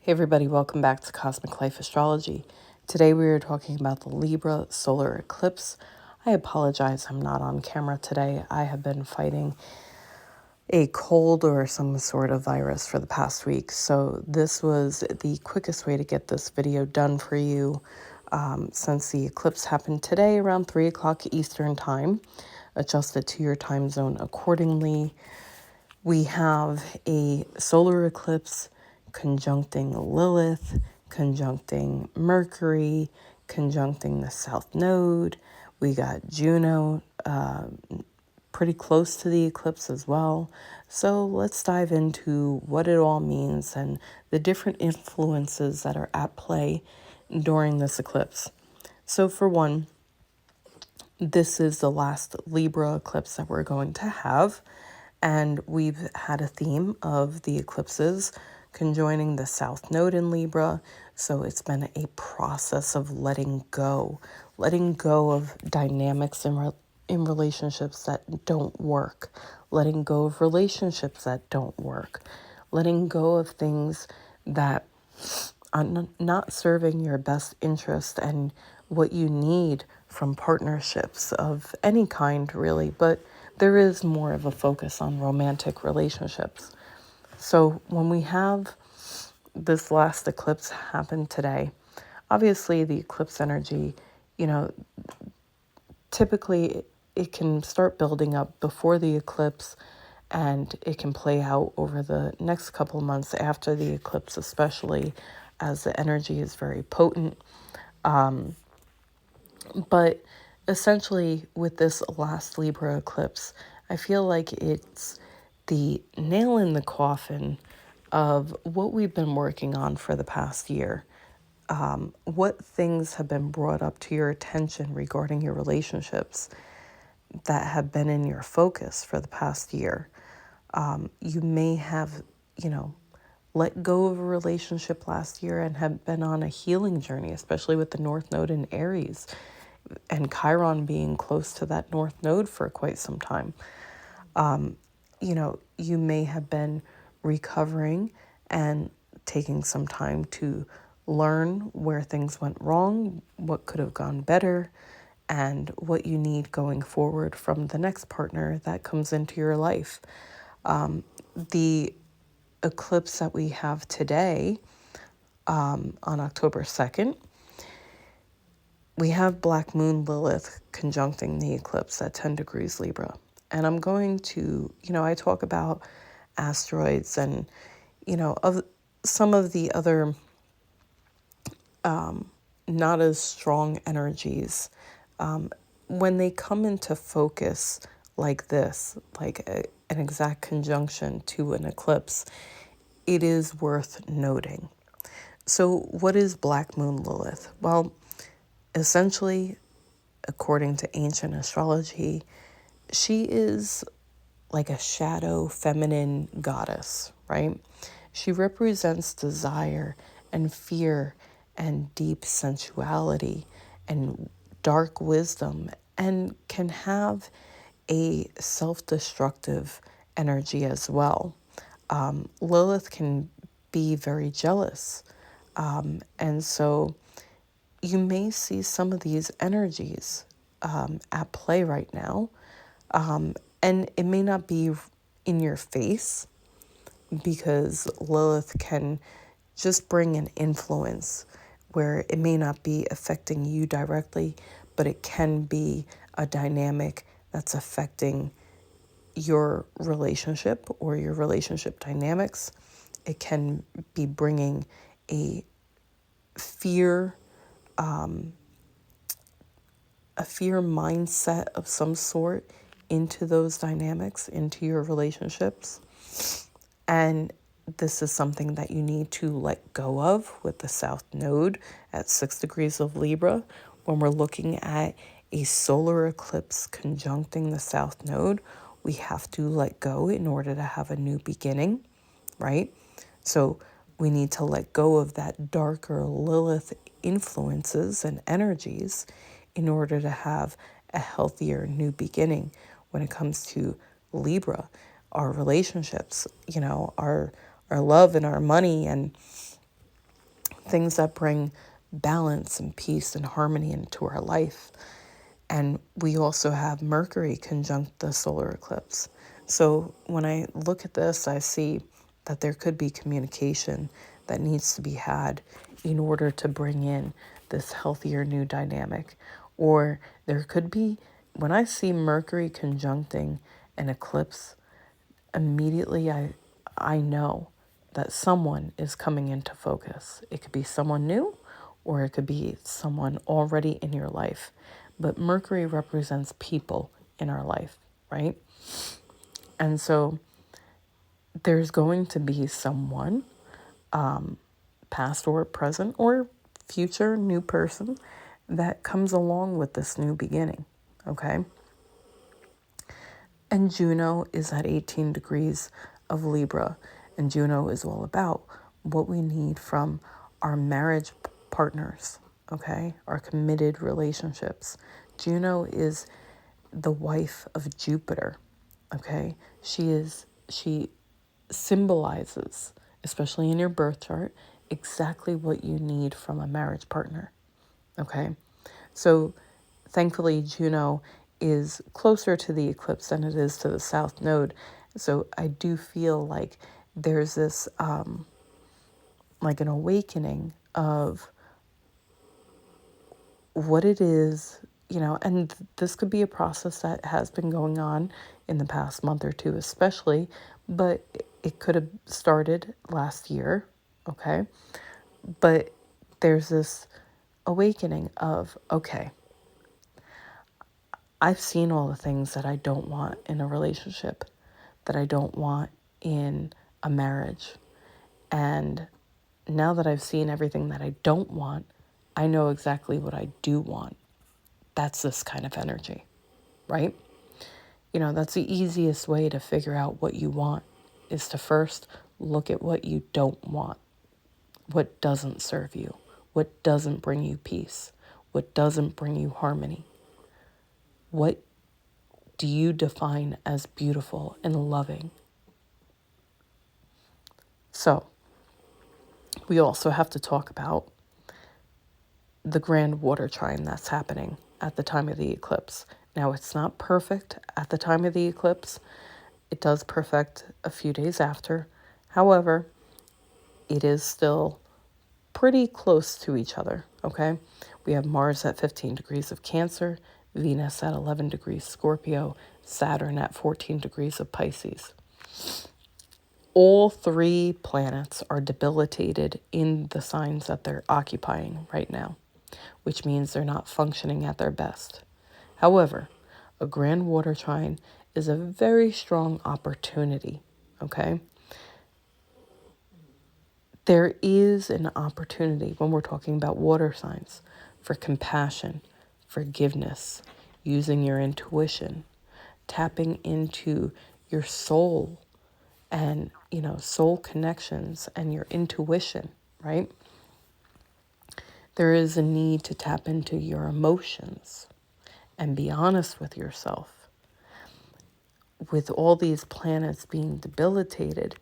Hey everybody, welcome back to Cosmic Life Astrology. Today we are talking about the Libra Solar Eclipse. I apologize, I'm not on camera today. I have been fighting a cold or some sort of virus for the past week. So this was the quickest way to get this video done for you since the eclipse happened today around 3 o'clock Eastern time. Adjust it to your time zone accordingly. We have a solar eclipse conjuncting Lilith, conjuncting Mercury, conjuncting the South Node. We got Juno pretty close to the eclipse as well. So let's dive into what it all means and the different influences that are at play during this eclipse. So for one, this is the last Libra eclipse that we're going to have. And we've had a theme of the eclipses conjoining the South Node in Libra. So it's been a process of letting go of dynamics in relationships that don't work, letting go of relationships that don't work, letting go of things that are not serving your best interest and what you need from partnerships of any kind, really. But there is more of a focus on romantic relationships. So when we have this last eclipse happen today, obviously the eclipse energy, typically it can start building up before the eclipse and it can play out over the next couple months after the eclipse, especially as the energy is very potent. But essentially, with this last Libra eclipse, I feel like it's the nail in the coffin of what we've been working on for the past year. What things have been brought up to your attention regarding your relationships that have been in your focus for the past year? You may have, let go of a relationship last year and have been on a healing journey, especially with the North Node in Aries and Chiron being close to that North Node for quite some time. You may have been recovering and taking some time to learn where things went wrong, what could have gone better, and what you need going forward from the next partner that comes into your life. The eclipse that we have today, on October 2nd, we have Black Moon Lilith conjuncting the eclipse at 10 degrees Libra. And I'm going to, I talk about asteroids and, of some of the other not as strong energies. When they come into focus like this, like an exact conjunction to an eclipse, it is worth noting. So what is Black Moon Lilith? Well, essentially, according to ancient astrology, she is like a shadow feminine goddess, right? She represents desire and fear and deep sensuality and dark wisdom and can have a self-destructive energy as well. Lilith can be very jealous. And so you may see some of these energies at play right now. And it may not be in your face because Lilith can just bring an influence where it may not be affecting you directly, but it can be a dynamic that's affecting your relationship or your relationship dynamics. It can be bringing a fear mindset of some sort into those dynamics, into your relationships. And this is something that you need to let go of with the South Node at 6 degrees of Libra. When we're looking at a solar eclipse conjuncting the South Node, we have to let go in order to have a new beginning, right? So we need to let go of that darker Lilith influences and energies in order to have a healthier new beginning when it comes to Libra, our relationships, our love and our money and things that bring balance and peace and harmony into our life. And we also have Mercury conjunct the solar eclipse. So when I look at this, I see that there could be communication that needs to be had in order to bring in this healthier new dynamic. Or there could be, when I see Mercury conjuncting an eclipse, immediately I know that someone is coming into focus. It could be someone new or it could be someone already in your life. But Mercury represents people in our life, right? And so there's going to be someone, past or present or future new person, that comes along with this new beginning, okay? And Juno is at 18 degrees of Libra. And Juno is all about what we need from our marriage partners, okay? Our committed relationships. Juno is the wife of Jupiter, okay? She symbolizes, especially in your birth chart, exactly what you need from a marriage partner, okay? So thankfully, Juno is closer to the eclipse than it is to the south node. So I do feel like there's this, like an awakening of what it is, and this could be a process that has been going on in the past month or two, especially, but it could have started last year, okay? But there's this awakening of, okay, I've seen all the things that I don't want in a relationship, that I don't want in a marriage. And now that I've seen everything that I don't want, I know exactly what I do want. That's this kind of energy, right? That's the easiest way to figure out what you want, is to first look at what you don't want, what doesn't serve you, what doesn't bring you peace, what doesn't bring you harmony. What do you define as beautiful and loving? So, we also have to talk about the Grand Water Trine that's happening at the time of the eclipse. Now, it's not perfect at the time of the eclipse. It does perfect a few days after. However, it is still pretty close to each other, okay? We have Mars at 15 degrees of Cancer, Venus at 11 degrees Scorpio, Saturn at 14 degrees of Pisces. All three planets are debilitated in the signs that they're occupying right now, which means they're not functioning at their best. However, a Grand Water Trine is a very strong opportunity, okay? There is an opportunity when we're talking about water signs for compassion, forgiveness, using your intuition, tapping into your soul and, soul connections and your intuition, right? There is a need to tap into your emotions and be honest with yourself. With all these planets being debilitated,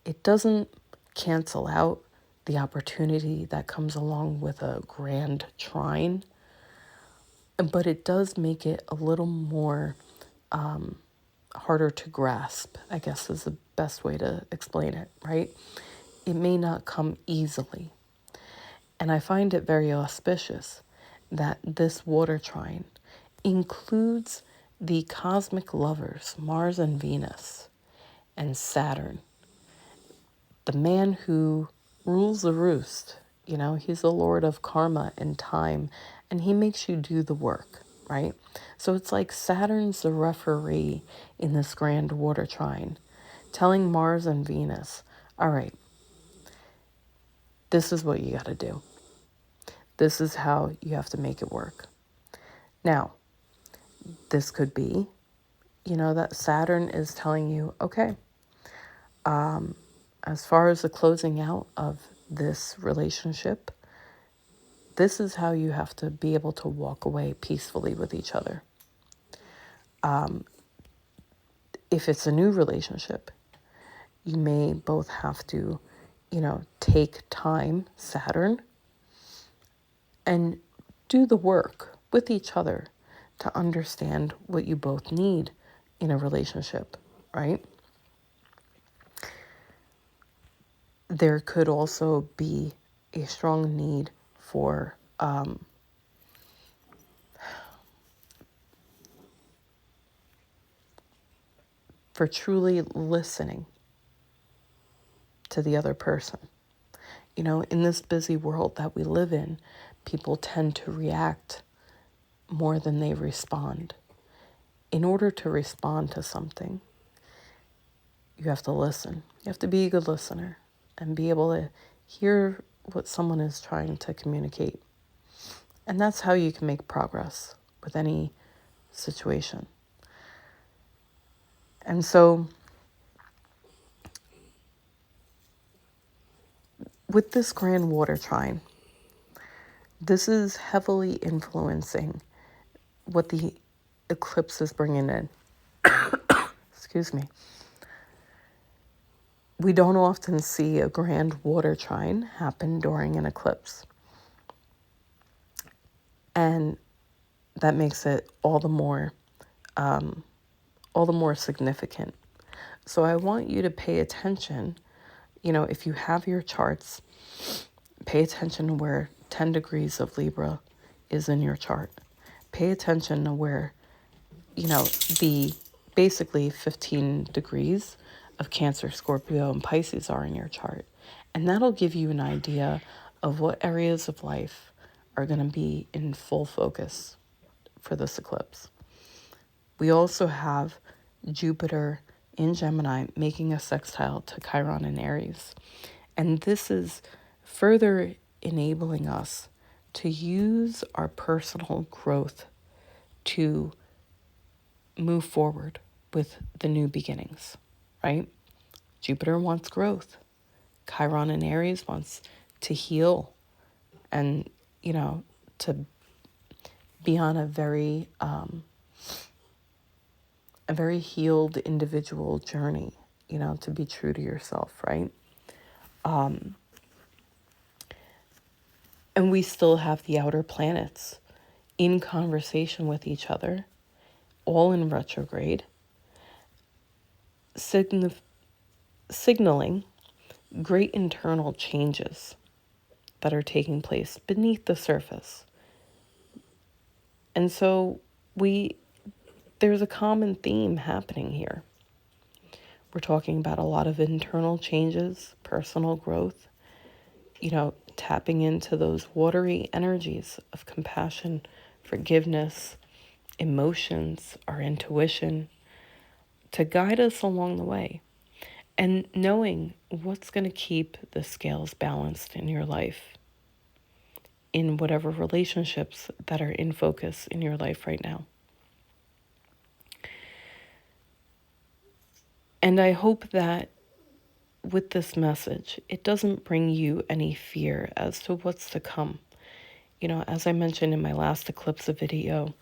it doesn't cancel out the opportunity that comes along with a grand trine, but it does make it a little more harder to grasp, I guess is the best way to explain it, right? It may not come easily. And I find it very auspicious that this water trine includes the cosmic lovers, Mars and Venus, and Saturn, the man who rules the roost. He's the lord of karma and time, and he makes you do the work, right? So it's like Saturn's the referee in this grand water trine, telling Mars and Venus, all right, this is what you got to do. This is how you have to make it work. Now, this could be, that Saturn is telling you, okay, as far as the closing out of this relationship, this is how you have to be able to walk away peacefully with each other. If it's a new relationship, you may both have to, take time, Saturn, and do the work with each other to understand what you both need in a relationship, right? There could also be a strong need for truly listening to the other person. In this busy world that we live in, people tend to react more than they respond. In order to respond to something, you have to listen. You have to be a good listener and be able to hear what someone is trying to communicate. And that's how you can make progress with any situation. And so, with this Grand Water Trine, this is heavily influencing what the eclipse is bringing in. Excuse me. We don't often see a Grand Water Trine happen during an eclipse. And that makes it all the more significant. So I want you to pay attention, if you have your charts, pay attention to where 10 degrees of Libra is in your chart. Pay attention to where, the basically 15 degrees of Cancer, Scorpio, and Pisces are in your chart. And that'll give you an idea of what areas of life are going to be in full focus for this eclipse. We also have Jupiter in Gemini making a sextile to Chiron in Aries. And this is further enabling us to use our personal growth to move forward with the new beginnings, right? Jupiter wants growth. Chiron in Aries wants to heal and, to be on a very healed individual journey, to be true to yourself, right? And we still have the outer planets in conversation with each other, all in retrograde, signaling great internal changes that are taking place beneath the surface. And so there's a common theme happening here. We're talking about a lot of internal changes, personal growth, tapping into those watery energies of compassion, forgiveness, emotions, our intuition, to guide us along the way. And knowing what's going to keep the scales balanced in your life, in whatever relationships that are in focus in your life right now. And I hope that with this message, it doesn't bring you any fear as to what's to come. As I mentioned in my last eclipse video,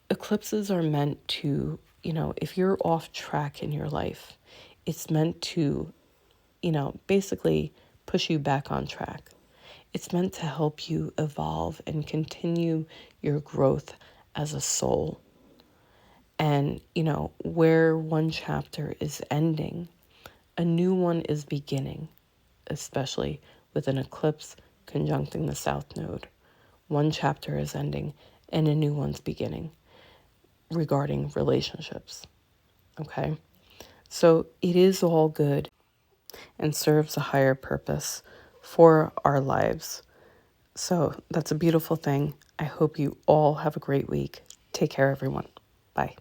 eclipses are meant to, if you're off track in your life, it's meant to, basically push you back on track. It's meant to help you evolve and continue your growth as a soul. And, where one chapter is ending, a new one is beginning, especially with an eclipse conjuncting the South Node. One chapter is ending and a new one's beginning regarding relationships. Okay? So it is all good and serves a higher purpose for our lives. So that's a beautiful thing. I hope you all have a great week. Take care, everyone. Bye.